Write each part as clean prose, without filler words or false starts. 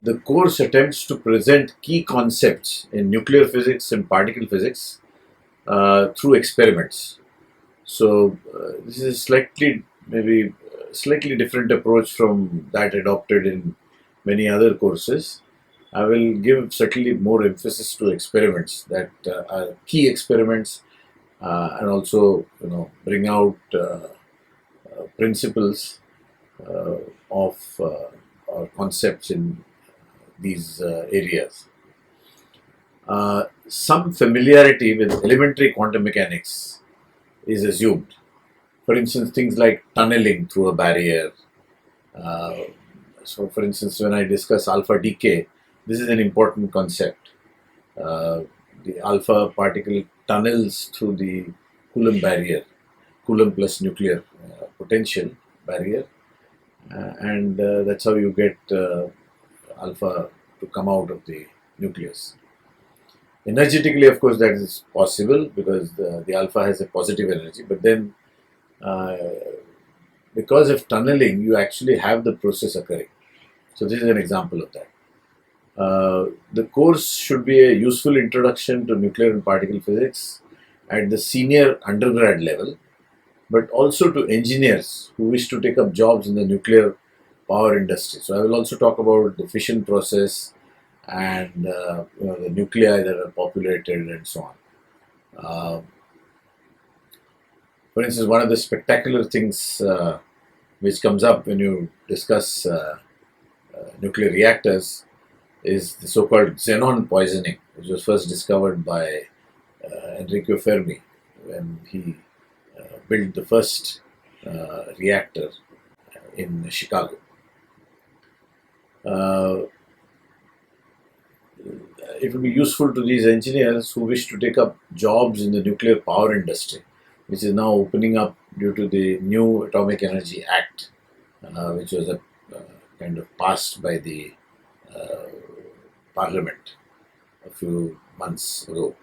The course attempts to present key concepts in nuclear physics and particle physics through experiments. So this is maybe slightly different approach from that adopted in many other courses. I will give certainly more emphasis to experiments that are key experiments, and also bring out principles uh, of or concepts in these areas. Some familiarity with elementary quantum mechanics is assumed. For instance, things like tunneling through a barrier. Uh, so, for instance, when I discuss alpha decay, this is an important concept. Uh, the alpha particle tunnels through the Coulomb barrier, Coulomb plus nuclear potential barrier, and that's how you get alpha to come out of the nucleus. Energetically, of course, that is possible because the alpha has a positive energy, but then uh, because of tunneling, you actually have the process occurring. So, this is an example of that. The course should be a useful introduction to nuclear and particle physics at the senior undergrad level, but also to engineers who wish to take up jobs in the nuclear power industry. So I will also talk about the fission process and the nuclei that are populated and so on. Uh, for instance, one of the spectacular things which comes up when you discuss nuclear reactors is the so-called xenon poisoning, which was first discovered by Enrico Fermi when he built the first reactor in Chicago. Uh, it will be useful to these engineers who wish to take up jobs in the nuclear power industry, which is now opening up due to the new Atomic Energy Act, which was kind of passed by the uh, Parliament a few months ago.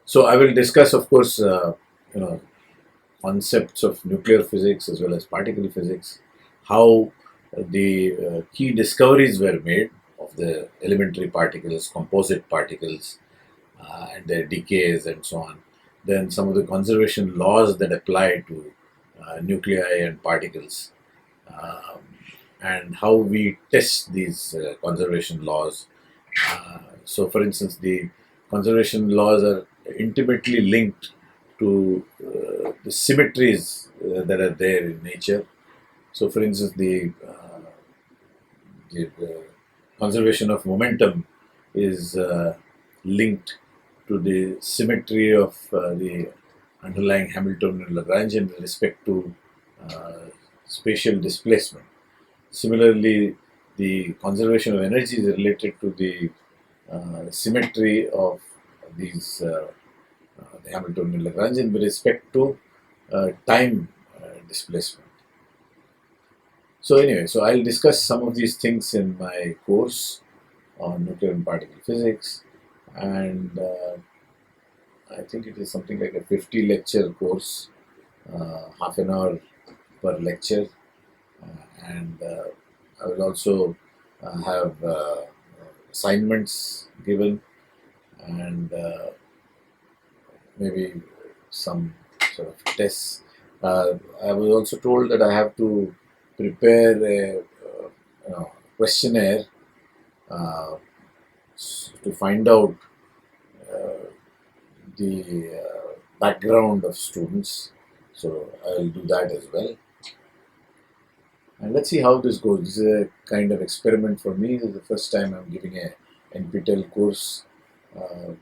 So I will discuss, of course, concepts of nuclear physics as well as particle physics, how the key discoveries were made of the elementary particles, composite particles, and their decays and so on. Then some of the conservation laws that apply to nuclei and particles, um, and how we test these conservation laws. So, for instance, the conservation laws are intimately linked to the symmetries that are there in nature. So, for instance, the conservation of momentum is linked to the symmetry of the underlying Hamiltonian Lagrangian with respect to uh, spatial displacement. Similarly, the conservation of energy is related to the symmetry of these the Hamiltonian Lagrangian with respect to time displacement. So anyway, so I'll discuss some of these things in my course on nuclear and particle physics, and I think it is something like a 50 lecture course, half an hour per lecture, and I will also have assignments given and maybe some sort of tests. I was also told that I have to prepare a questionnaire uh, to find out uh, the background of students. So I'll do that as well. And let's see how this goes. This is a kind of experiment for me. This is the first time I'm giving a NPTEL course. Uh,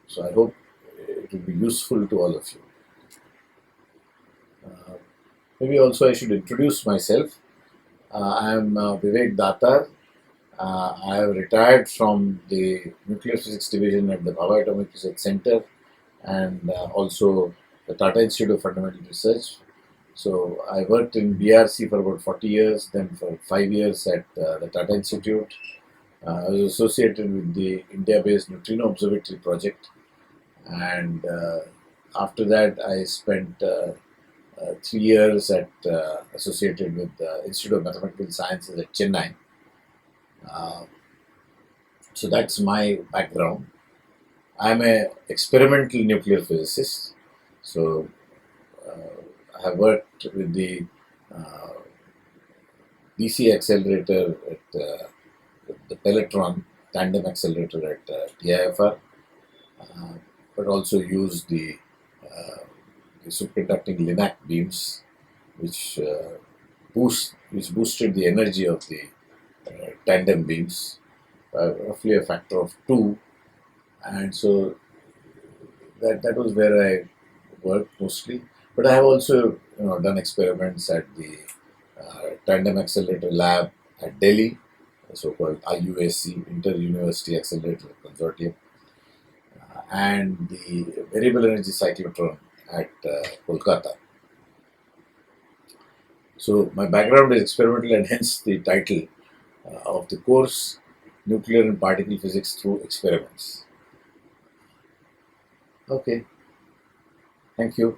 so I hope it will be useful to all of you. Uh, Maybe also I should introduce myself. I am Vivek Datar. I have retired from the Nuclear Physics Division at the Bhabha Atomic Research Center and also the Tata Institute of Fundamental Research. So I worked in BRC for about 40 years, then for 5 years at the Tata Institute. I was associated with the India-based Neutrino Observatory project, and after that I spent 3 years at associated with the Institute of Mathematical Sciences at Chennai. Uh, so that's my background. I'm a experimental nuclear physicist. So I have worked with the uh, DC accelerator at the Pelletron tandem accelerator at TIFR, but also used the superconducting Linac beams, which which boosted the energy of the tandem beams by roughly a factor of 2. And so that was where I worked mostly. But I have also done experiments at the tandem accelerator lab at Delhi, the so-called IUAC, Inter-University Accelerator Consortium, and the variable energy cyclotron at Kolkata. So my background is experimental, and hence the title of the course, Nuclear and Particle Physics Through Experiments. Okay, thank you.